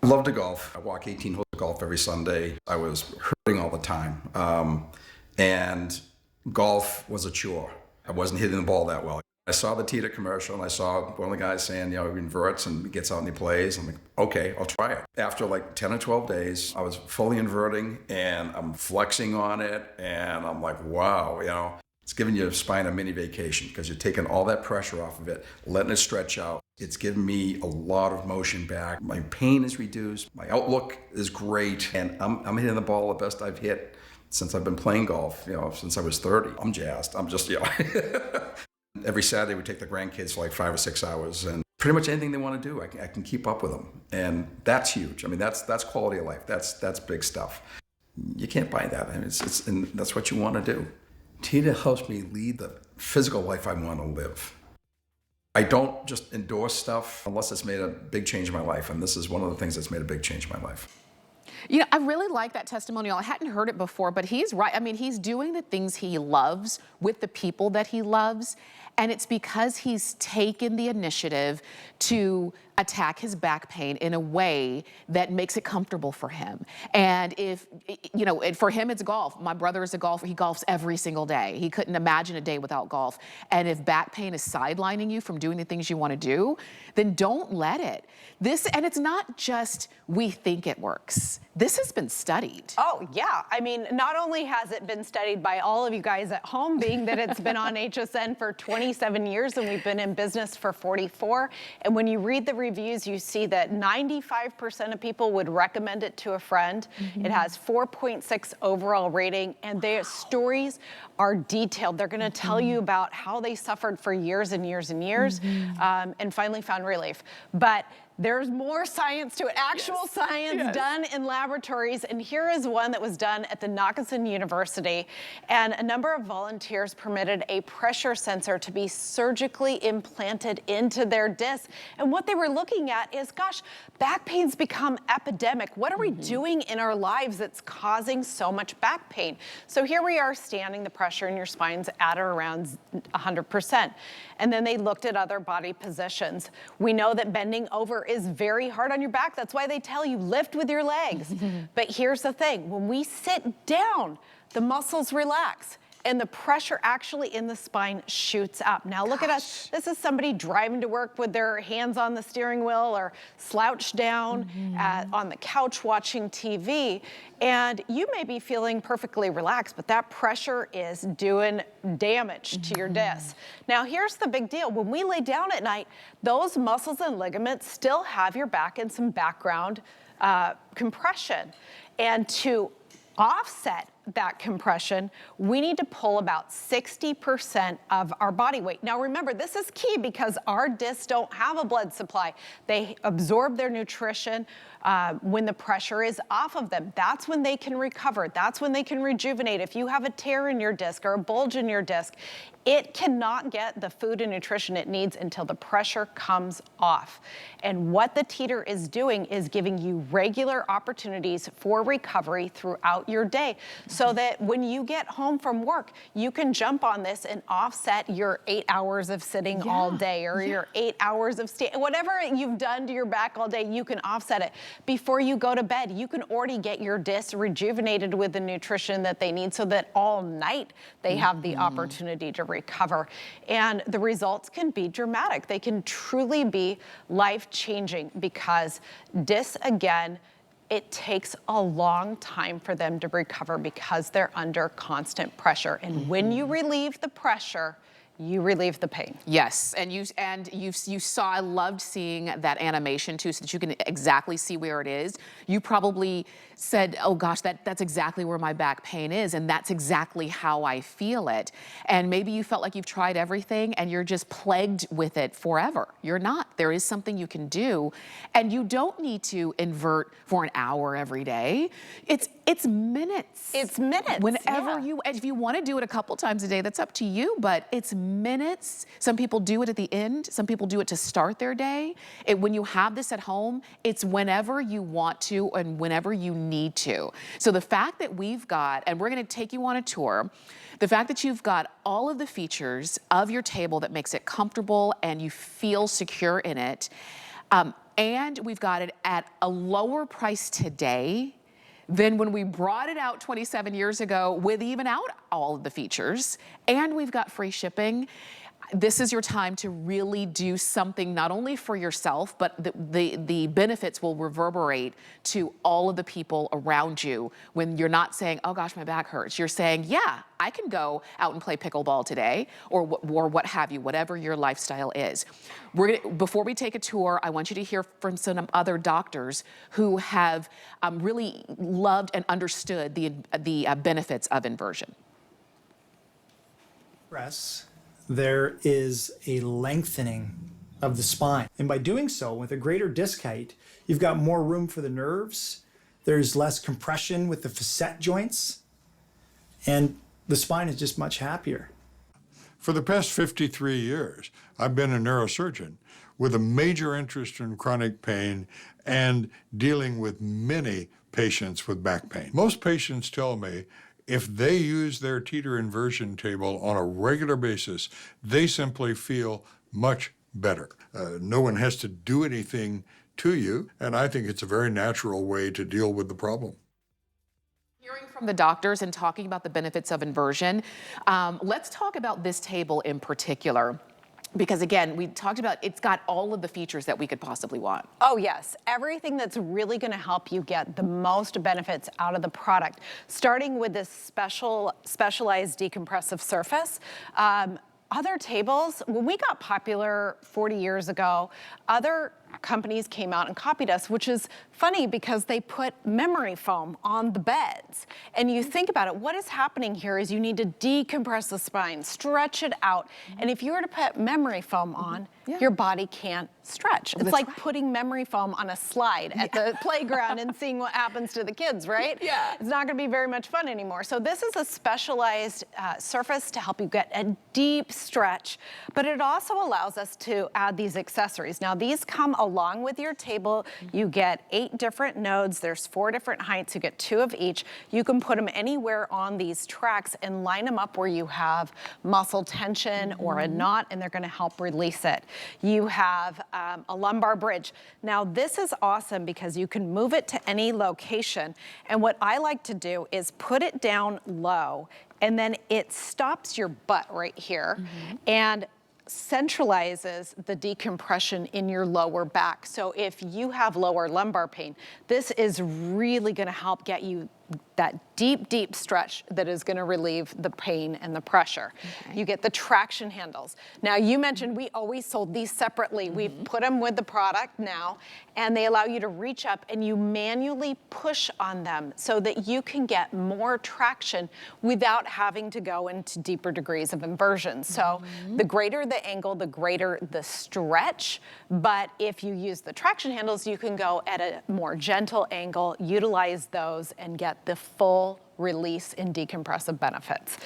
I love to golf. I walk 18 holes of golf every Sunday. I was hurting all the time. And golf was a chore. I wasn't hitting the ball that well. I saw the Teeter commercial, and I saw one of the guys saying, he inverts and gets out and he plays. I'm like, okay, I'll try it. After like 10 or 12 days, I was fully inverting, and I'm flexing on it, and I'm like, wow, it's giving your spine a mini vacation, because you're taking all that pressure off of it, letting it stretch out. It's given me a lot of motion back. My pain is reduced. My outlook is great, and I'm hitting the ball the best I've hit since I've been playing golf, since I was 30. I'm jazzed. I'm just, Every Saturday we take the grandkids for like 5 or 6 hours, and pretty much anything they want to do, I can keep up with them. And that's huge. I mean, that's quality of life. That's big stuff. You can't buy that. I mean, and that's what you want to do. Teeter helps me lead the physical life I want to live. I don't just endorse stuff unless it's made a big change in my life, and this is one of the things that's made a big change in my life. I really like that testimonial. I hadn't heard it before, but he's right. I mean, he's doing the things he loves with the people that he loves, and it's because he's taken the initiative to attack his back pain in a way that makes it comfortable for him. And for him, it's golf. My brother is a golfer. He golfs every single day. He couldn't imagine a day without golf. And if back pain is sidelining you from doing the things you want to do, then don't let it. And it's not just we think it works. This has been studied. Oh, yeah. I mean, not only has it been studied by all of you guys at home, being that it's been on HSN for 27 years and we've been in business for 44. And when you read the reviews, you see that 95% of people would recommend it to a friend. Mm-hmm. It has 4.6 overall rating, and their stories are detailed. They're going to tell you about how they suffered for years and years and years, and finally found relief. But there's more science to it, actual science done in laboratories. And here is one that was done at the Knoxville University. And a number of volunteers permitted a pressure sensor to be surgically implanted into their disc. And what they were looking at is, gosh, back pain's become epidemic. What are we doing in our lives that's causing so much back pain? So here we are standing, the pressure in your spine's at or around 100%. And then they looked at other body positions. We know that bending over is very hard on your back. That's why they tell you lift with your legs. But here's the thing, when we sit down, the muscles relax and the pressure actually in the spine shoots up. Now look at us. This is somebody driving to work with their hands on the steering wheel or slouched down on the couch watching TV. And you may be feeling perfectly relaxed, but that pressure is doing damage to your disc. Now here's the big deal. When we lay down at night, those muscles and ligaments still have your back in some background compression. And to offset that compression, we need to pull about 60% of our body weight. Now remember, this is key because our discs don't have a blood supply. They absorb their nutrition when the pressure is off of them. That's when they can recover. That's when they can rejuvenate. If you have a tear in your disc or a bulge in your disc, it cannot get the food and nutrition it needs until the pressure comes off. And what the Teeter is doing is giving you regular opportunities for recovery throughout your day, so that when you get home from work, you can jump on this and offset your 8 hours of sitting all day, or your 8 hours of whatever you've done to your back all day, you can offset it. Before you go to bed, you can already get your discs rejuvenated with the nutrition that they need, so that all night they have the opportunity to recover. And the results can be dramatic. They can truly be life-changing, because discs, again, it takes a long time for them to recover because they're under constant pressure. And when you relieve the pressure, you relieve the pain. Yes, and you saw, I loved seeing that animation too, so that you can exactly see where it is. You probably said, oh gosh, that's exactly where my back pain is, and that's exactly how I feel it. And maybe you felt like you've tried everything and you're just plagued with it forever. You're not. There is something you can do, and you don't need to invert for an hour every day. It's minutes. It's minutes. Whenever if you want to do it a couple times a day, that's up to you, but it's minutes. Some people do it at the end. Some people do it to start their day. When you have this at home, it's whenever you want to and whenever you need to. So the fact that we've got, and we're going to take you on a tour, the fact that you've got all of the features of your table that makes it comfortable and you feel secure in it, and we've got it at a lower price today than when we brought it out 27 years ago with even out all of the features, and we've got free shipping. This is your time to really do something not only for yourself, but the benefits will reverberate to all of the people around you when you're not saying, oh gosh, my back hurts. You're saying, yeah, I can go out and play pickleball today, or what have you, whatever your lifestyle is. Before we take a tour, I want you to hear from some other doctors who have really loved and understood the benefits of inversion. There is a lengthening of the spine. And by doing so, with a greater disc height, you've got more room for the nerves, there's less compression with the facet joints, and the spine is just much happier. For the past 53 years, I've been a neurosurgeon with a major interest in chronic pain and dealing with many patients with back pain. Most patients tell me if they use their Teeter Inversion table on a regular basis, they simply feel much better. No one has to do anything to you, and I think it's a very natural way to deal with the problem. Hearing from the doctors and talking about the benefits of inversion, let's talk about this table in particular. Because again, we talked about it's got all of the features that we could possibly want. Oh yes, everything that's really going to help you get the most benefits out of the product. Starting with this specialized decompressive surface. Other tables, when we got popular 40 years ago, other companies came out and copied us, which is funny because they put memory foam on the beds. And you think about it, what is happening here is you need to decompress the spine, stretch it out. And if you were to put memory foam on, your body can't stretch. It's like putting memory foam on a slide at the playground and seeing what happens to the kids, right? Yeah. It's not gonna be very much fun anymore. So this is a specialized surface to help you get a deep stretch, but it also allows us to add these accessories. Now these come along with your table. You get 8 different nodes. There's 4 different heights. You get 2 of each. You can put them anywhere on these tracks and line them up where you have muscle tension or a knot, and they're gonna help release it. You have a lumbar bridge. Now this is awesome because you can move it to any location. And what I like to do is put it down low, and then it stops your butt right here and centralizes the decompression in your lower back. So if you have lower lumbar pain, this is really gonna help get you that deep, deep stretch that is gonna relieve the pain and the pressure. You get the traction handles. Now you mentioned we always sold these separately. We've put them with the product now, and they allow you to reach up and you manually push on them so that you can get more traction without having to go into deeper degrees of inversion. So the greater the angle, the greater the stretch, but if you use the traction handles, you can go at a more gentle angle, utilize those, and get the full release in decompressive benefits.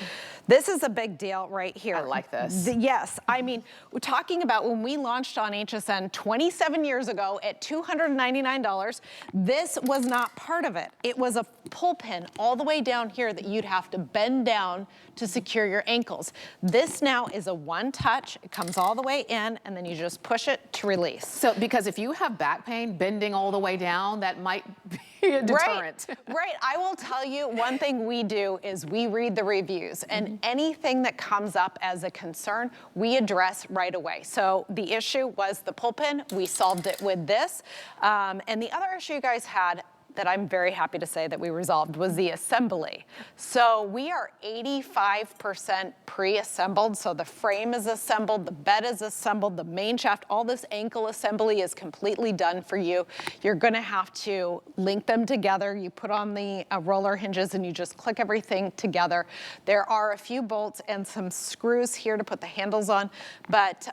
This is a big deal right here. I like this. Yes, I mean, we're talking about when we launched on HSN 27 years ago at $299, this was not part of it. It was a pull pin all the way down here that you'd have to bend down to secure your ankles. This now is a one touch, it comes all the way in, and then you just push it to release. So, because if you have back pain, bending all the way down, that might be a deterrent. Right, I will tell you, one thing we do is we read the reviews, and anything that comes up as a concern, we address right away. So the issue was the pull pin, we solved it with this. And the other issue you guys had, that I'm very happy to say that we resolved was the assembly. So we are 85% pre-assembled. So the frame is assembled, the bed is assembled, the main shaft, all this ankle assembly is completely done for you. You're gonna have to link them together. You put on the roller hinges and you just click everything together. There are a few bolts and some screws here to put the handles on, but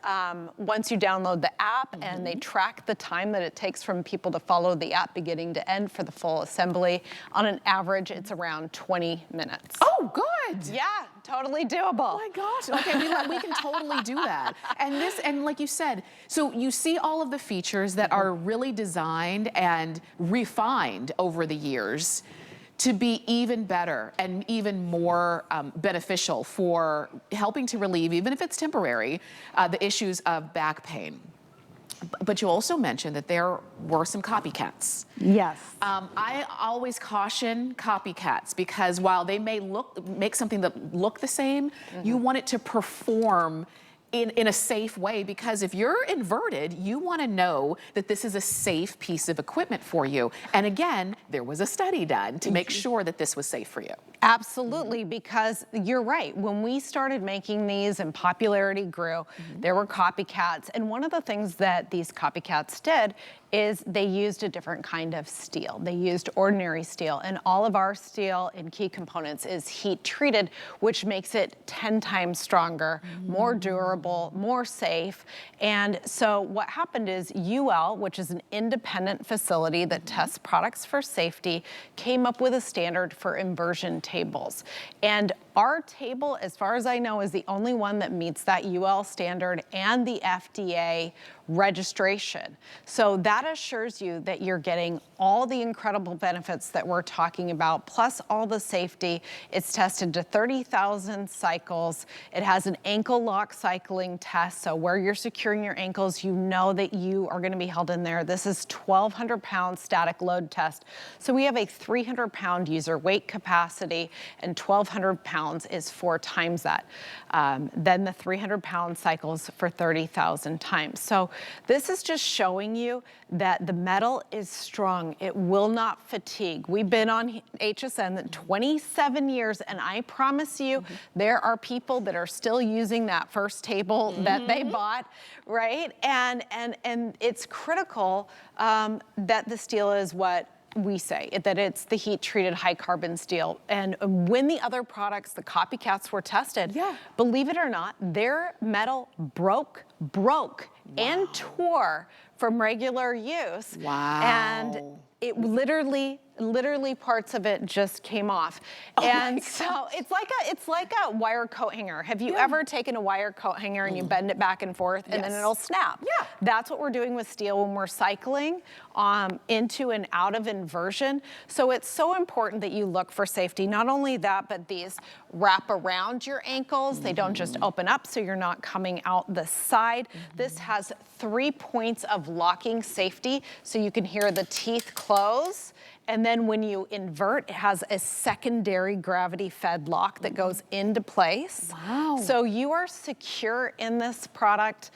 once you download the app and they track the time that it takes from people to follow the app beginning to end for the full assembly, on an average, it's around 20 minutes. Oh, good. Yeah, totally doable. Oh my gosh. Okay, we can totally do that. And like you said, so you see all of the features that are really designed and refined over the years to be even better and even more beneficial for helping to relieve, even if it's temporary, the issues of back pain. But you also mentioned that there were some copycats. Yes. I always caution copycats because while they may make something that look the same, you want it to perform in a safe way, because if you're inverted, you want to know that this is a safe piece of equipment for you. And again, there was a study done to make sure that this was safe for you. Absolutely, because you're right. When we started making these and popularity grew, there were copycats. And one of the things that these copycats did is they used a different kind of steel. They used ordinary steel, and all of our steel in key components is heat treated, which makes it 10 times stronger, more durable, more safe. And so what happened is UL, which is an independent facility that tests products for safety, came up with a standard for inversion tables. And our table, as far as I know, is the only one that meets that UL standard and the FDA registration. So that assures you that you're getting all the incredible benefits that we're talking about, plus all the safety. It's tested to 30,000 cycles. It has an ankle lock cycling test. So where you're securing your ankles, you know that you are going to be held in there. This is 1,200 pound static load test. So we have a 300 pound user weight capacity, and 1,200 pounds is 4 times that. Then the 300 pound cycles for 30,000 times. So this is just showing you that the metal is strong. It will not fatigue. We've been on HSN 27 years, and I promise you, there are people that are still using that first table that they bought, right? And it's critical that the steel is what we say, that it's the heat-treated high-carbon steel. And when the other products, the copycats, were tested, believe it or not, their metal broke and tore from regular use. Wow. And it literally parts of it just came off. And so it's like a wire coat hanger. Have you ever taken a wire coat hanger and you bend it back and forth and then it'll snap? Yeah. That's what we're doing with steel when we're cycling into and out of inversion. So it's so important that you look for safety. Not only that, but these wrap around your ankles. They don't just open up so you're not coming out the side. This has 3 points of locking safety so you can hear the teeth close. And then when you invert, it has a secondary gravity-fed lock that goes into place. Wow. So you are secure in this product,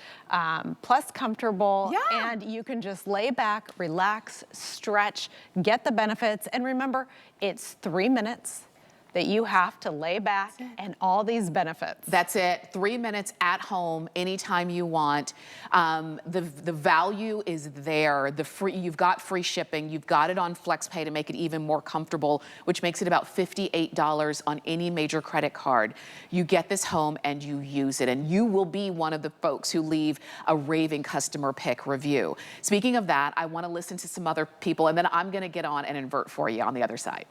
plus comfortable, and you can just lay back, relax, stretch, get the benefits. And remember, it's 3 minutes that you have to lay back and all these benefits. That's it. 3 minutes at home, anytime you want. The value is there. You've got free shipping. You've got it on FlexPay to make it even more comfortable, which makes it about $58 on any major credit card. You get this home and you use it, and you will be one of the folks who leave a raving customer pick review. Speaking of that, I want to listen to some other people, and then I'm going to get on and invert for you on the other side.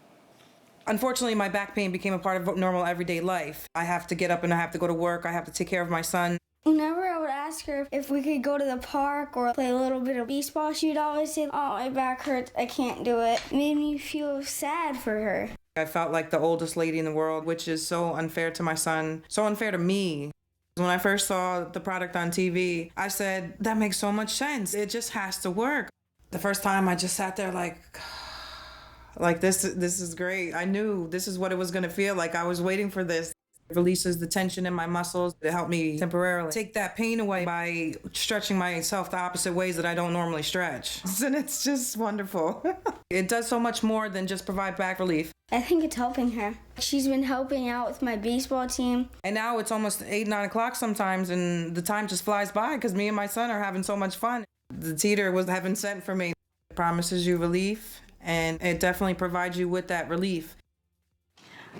Unfortunately, my back pain became a part of normal everyday life. I have to get up and I have to go to work. I have to take care of my son. Whenever I would ask her if we could go to the park or play a little bit of baseball, she'd always say, "Oh, my back hurts, I can't do it." It made me feel sad for her. I felt like the oldest lady in the world, which is so unfair to my son, so unfair to me. When I first saw the product on TV, I said, that makes so much sense. It just has to work. The first time I just sat there like this is great. I knew this is what it was going to feel like. I was waiting for this. It releases the tension in my muscles. It helped me temporarily take that pain away by stretching myself the opposite ways that I don't normally stretch. And it's just wonderful. It does so much more than just provide back relief. I think it's helping her. She's been helping out with my baseball team. And now it's almost 8, 9 o'clock sometimes, and the time just flies by because me and my son are having so much fun. The Teeter was heaven sent for me. It promises you relief, and it definitely provides you with that relief.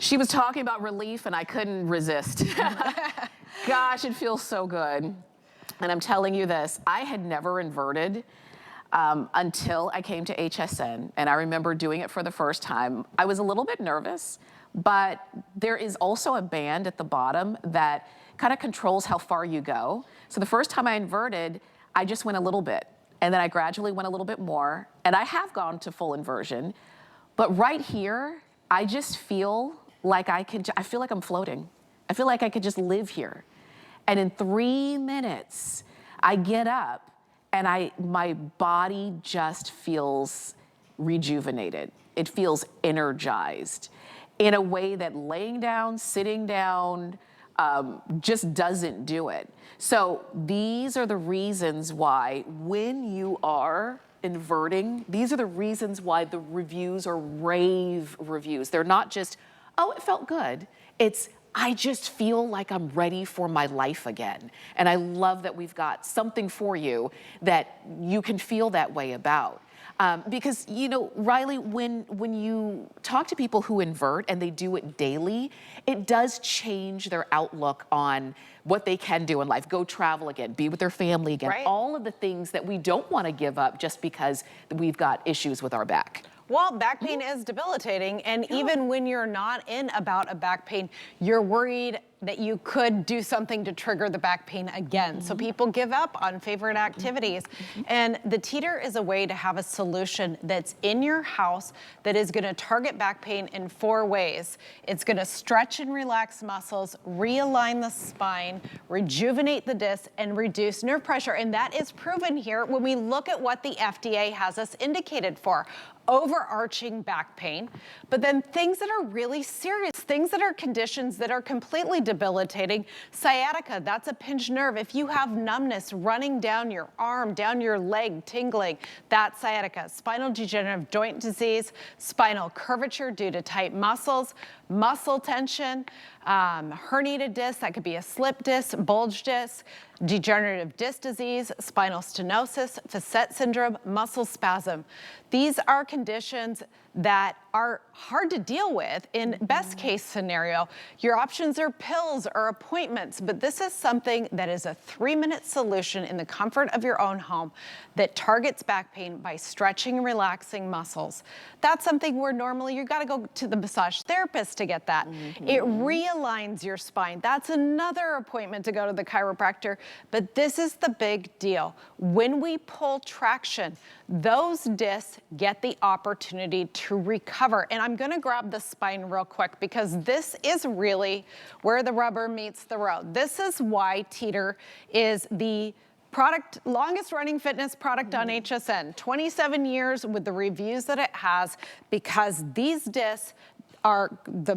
She was talking about relief and I couldn't resist. Gosh, it feels so good. And I'm telling you this, I had never inverted until I came to HSN, and I remember doing it for the first time. I was a little bit nervous, but there is also a band at the bottom that kind of controls how far you go. So the first time I inverted, I just went a little bit, and then I gradually went a little bit more, and I have gone to full inversion. But right here, I just feel like I feel like I'm floating. I feel like I could just live here. And in 3 minutes, I get up and my body just feels rejuvenated. It feels energized in a way that laying down, sitting down, just doesn't do it. So these are the reasons why when you are inverting, these are the reasons why the reviews are rave reviews. They're not just, oh, it felt good. It's, I just feel like I'm ready for my life again. And I love that we've got something for you that you can feel that way about. Because, you know, Riley, when you talk to people who invert and they do it daily, it does change their outlook on what they can do in life. Go travel again, be with their family again, right. All of the things that we don't want to give up just because we've got issues with our back. Well, back pain is debilitating, and even when you're not in about a back pain, you're worried that you could do something to trigger the back pain again. So people give up on favorite activities. And the Teeter is a way to have a solution that's in your house that is gonna target back pain in 4 ways. It's gonna stretch and relax muscles, realign the spine, rejuvenate the disc, and reduce nerve pressure. And that is proven here when we look at what the FDA has us indicated for. Overarching back pain, but then things that are really serious, things that are conditions that are completely debilitating. Sciatica, that's a pinched nerve. If you have numbness running down your arm, down your leg, tingling, that's sciatica. Spinal degenerative joint disease, spinal curvature due to tight muscles, muscle tension, herniated disc, that could be a slip disc, bulge disc, degenerative disc disease, spinal stenosis, facet syndrome, muscle spasm. These are conditions that are hard to deal with in best case scenario. Your options are pills or appointments, but this is something that is a 3-minute solution in the comfort of your own home that targets back pain by stretching and relaxing muscles. That's something where normally you gotta go to the massage therapist to get that. It realigns your spine. That's another appointment to go to the chiropractor, but this is the big deal. When we pull traction, those discs get the opportunity to recover. And I'm gonna grab the spine real quick because this is really where the rubber meets the road. This is why Teeter is the longest running fitness product on HSN. 27 years with the reviews that it has, because these discs are the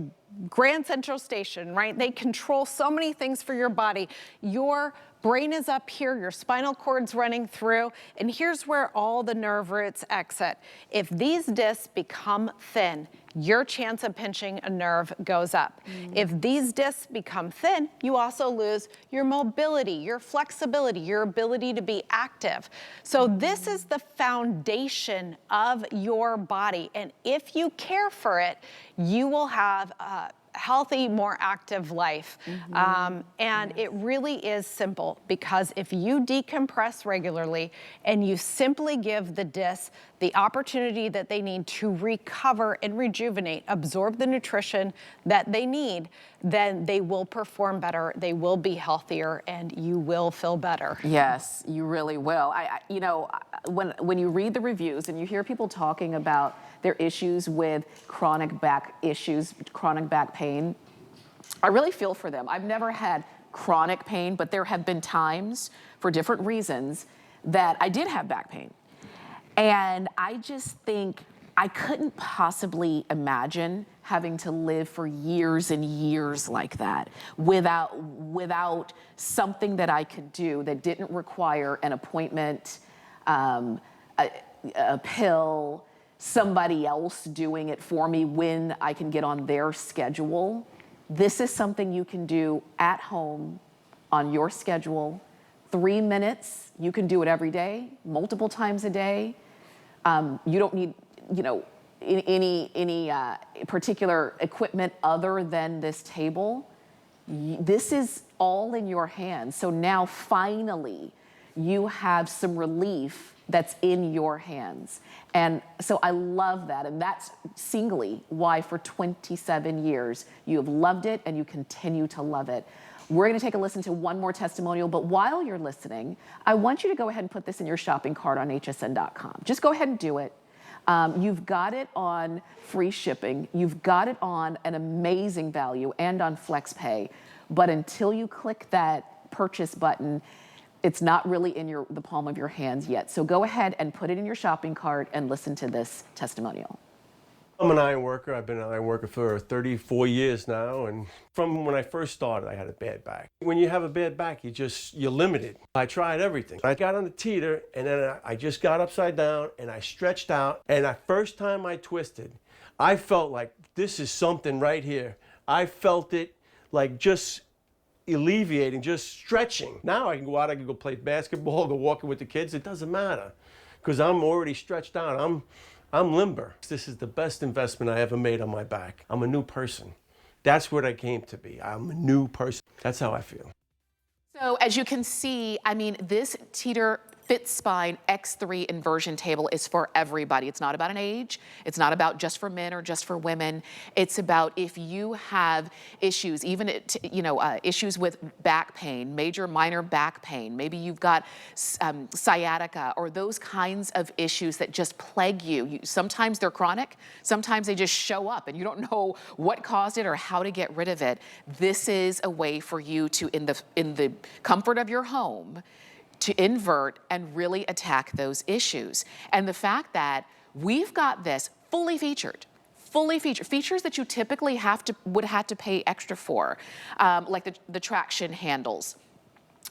Grand Central Station, right? They control so many things for your body. Your brain is up here, your spinal cord's running through, and here's where all the nerve roots exit. If these discs become thin, your chance of pinching a nerve goes up. If these discs become thin, you also lose your mobility, your flexibility, your ability to be active. So this is the foundation of your body, and if you care for it, you will have a healthy, more active life. And it really is simple, because if you decompress regularly and you simply give the discs the opportunity that they need to recover and rejuvenate, absorb the nutrition that they need, then they will perform better, they will be healthier, and you will feel better. Yes, you really will. You know, when you read the reviews and you hear people talking about their issues with chronic back pain, I really feel for them. I've never had chronic pain, but there have been times, for different reasons, that I did have back pain. And I just think I couldn't possibly imagine having to live for years and years like that without something that I could do that didn't require an appointment, a pill, somebody else doing it for me when I can get on their schedule. This is something you can do at home on your schedule. 3 minutes, you can do it every day, multiple times a day. You don't need, any particular equipment other than this table. This is all in your hands. So now finally you have some relief that's in your hands. And so I love that. And that's singly why for 27 years you have loved it and you continue to love it. We're going to take a listen to one more testimonial, but while you're listening, I want you to go ahead and put this in your shopping cart on hsn.com. Just go ahead and do it. You've got it on free shipping. You've got it on an amazing value and on FlexPay. But until you click that purchase button, it's not really in the palm of your hands yet. So go ahead and put it in your shopping cart and listen to this testimonial. I'm an iron worker. I've been an iron worker for 34 years now. And from when I first started, I had a bad back. When you have a bad back, you're limited. I tried everything. I got on the teeter and then I just got upside down and I stretched out. And the first time I twisted, I felt like this is something right here. I felt it like just alleviating, just stretching. Now I can go out, I can go play basketball, go walking with the kids. It doesn't matter because I'm already stretched out. I'm limber. This is the best investment I ever made on my back. I'm a new person. That's what I came to be. I'm a new person. That's how I feel. So as you can see, I mean, this Teeter Fit Spine X3 inversion table is for everybody. It's not about an age. It's not about just for men or just for women. It's about if you have issues, even issues with back pain, major, minor back pain. Maybe you've got sciatica or those kinds of issues that just plague you. Sometimes they're chronic. Sometimes they just show up and you don't know what caused it or how to get rid of it. This is a way for you to, in the comfort of your home, to invert and really attack those issues. And the fact that we've got this fully featured, features that you typically would have to pay extra for, like the traction handles.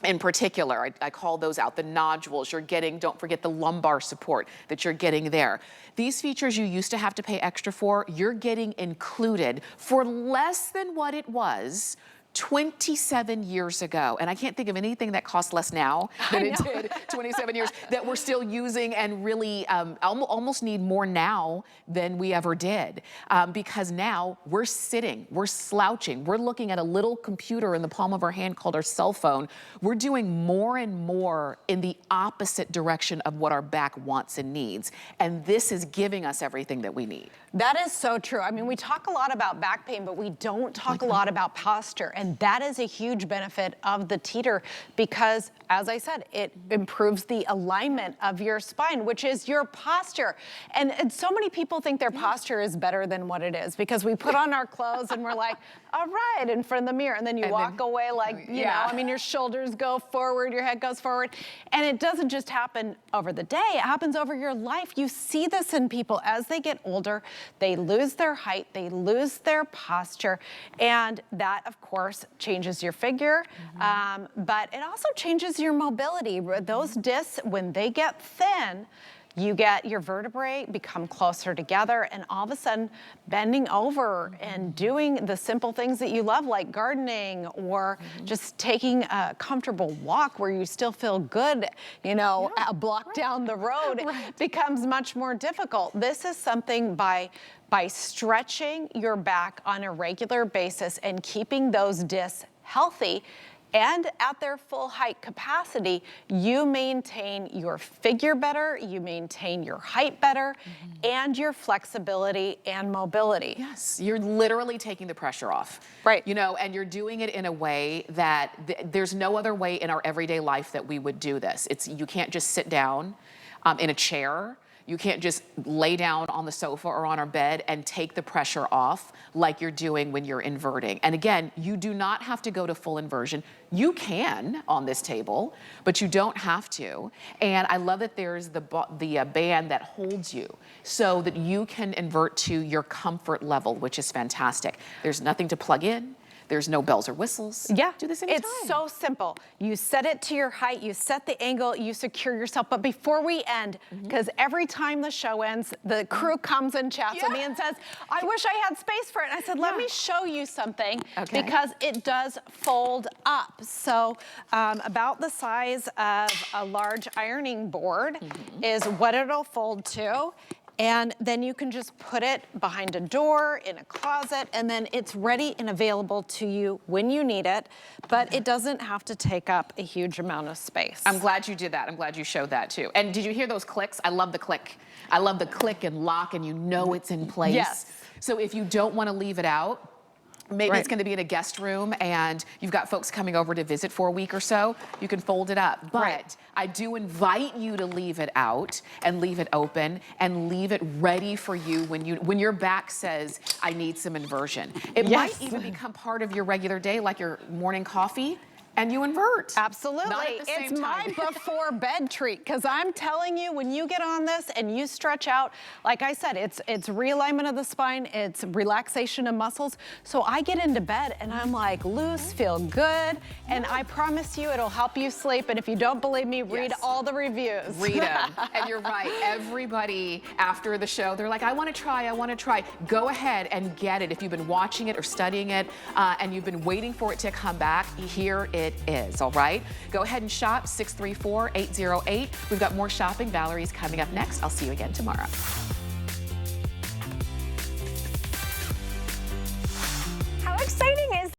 In particular, I call those out, the nodules you're getting, don't forget the lumbar support that you're getting there. These features you used to have to pay extra for, you're getting included for less than what it was 27 years ago. And I can't think of anything that costs less now than it did 27 years that we're still using and really almost need more now than we ever did. Because now we're sitting, we're slouching, we're looking at a little computer in the palm of our hand called our cell phone. We're doing more and more in the opposite direction of what our back wants and needs. And this is giving us everything that we need. That is so true. I mean, we talk a lot about back pain, but we don't talk a lot about posture. And that is a huge benefit of the Teeter because, as I said, it improves the alignment of your spine, which is your posture. And so many people think their posture is better than what it is because we put on our clothes and we're like, all right, in front of the mirror. And then you walk away like, you know, I mean, your shoulders go forward, your head goes forward. And it doesn't just happen over the day, it happens over your life. You see this in people as they get older, they lose their height, they lose their posture. And that, of course, changes your figure, but it also changes your mobility. Those discs, when they get thin, you get your vertebrae become closer together and all of a sudden bending over and doing the simple things that you love like gardening or just taking a comfortable walk where you still feel good, you know, a block down the road becomes much more difficult. This is something by stretching your back on a regular basis and keeping those discs healthy and at their full height capacity, you maintain your figure better, you maintain your height better, and your flexibility and mobility. Yes, you're literally taking the pressure off. Right. You know, and you're doing it in a way that there's no other way in our everyday life that we would do this. You can't just sit down in a chair. You can't just lay down on the sofa or on our bed and take the pressure off like you're doing when you're inverting. And again, you do not have to go to full inversion. You can on this table, but you don't have to. And I love that there's the band that holds you so that you can invert to your comfort level, which is fantastic. There's nothing to plug in. There's no bells or whistles. Yeah, do this anytime. It's so simple. You set it to your height, you set the angle, you secure yourself. But before we end, because every time the show ends, the crew comes and chats with me and says, I wish I had space for it. And I said, let me show you something because it does fold up. So about the size of a large ironing board is what it'll fold to. And then you can just put it behind a door, in a closet, and then it's ready and available to you when you need it, but it doesn't have to take up a huge amount of space. I'm glad you did that. I'm glad you showed that too. And did you hear those clicks? I love the click. I love the click and lock, and you know it's in place. Yes. So if you don't want to leave it out, maybe it's going to be in a guest room and you've got folks coming over to visit for a week or so, you can fold it up. But I do invite you to leave it out and leave it open and leave it ready for you when your back says, I need some inversion. It might even become part of your regular day, like your morning coffee. And you invert. Absolutely. It's my before bed treat, because I'm telling you, when you get on this and you stretch out, like I said, it's realignment of the spine, it's relaxation of muscles. So I get into bed and I'm like loose, feel good, and I promise you it'll help you sleep. And if you don't believe me, read all the reviews. Read them. And you're right. Everybody after the show, they're like, I want to try. Go ahead and get it. If you've been watching it or studying it and you've been waiting for it to come back, here it is, all right? Go ahead and shop 634-808. We've got more shopping. Valerie's coming up next. I'll see you again tomorrow.